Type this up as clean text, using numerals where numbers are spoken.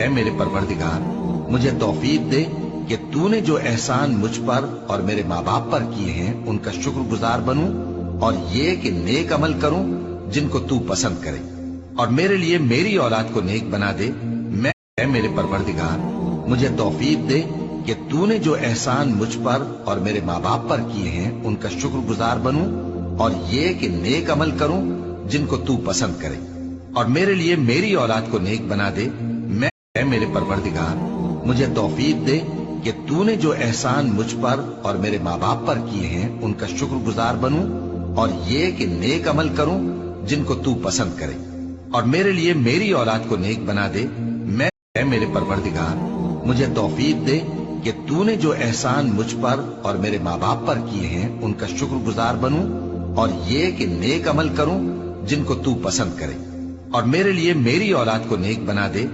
اے میرے پروردگار مجھے توفیق دے کہ تو نے جو احسان مجھ پر اور میرے ماں باپ پر کیے ہیں ان کا شکر گزار بنوں، اور یہ کہ نیک عمل کروں جن کو تو پسند کرے، اور میرے لیے میری اولاد کو نیک بنا دے۔ اے میرے پروردگار مجھے توفیق دے کہ تو نے جو احسان مجھ پر اور میرے ماں باپ پر کیے ہیں ان کا شکر گزار بنوں، اور یہ کہ نیک عمل کروں جن کو تو پسند کرے، اور میرے لیے میری اولاد کو نیک بنا دے۔ اے میرے پروردگار مجھے توفیق دے کہ تو نے جو احسان مجھ پر اور میرے ماں باپ پر کیے ہیں ان کا شکر گزار بنوں، اور یہ کہ نیک عمل کروں جن کو تو پسند کرے، اور میرے لیے میری اولاد کو نیک بنا دے۔ اے میرے پروردگار مجھے توفیق دے کہ تو نے جو احسان مجھ پر اور میرے ماں باپ پر کیے ہیں ان کا شکر گزار بنوں، اور یہ کہ نیک عمل کروں جن کو تو پسند کرے، اور میرے لیے میری اولاد کو نیک بنا دے۔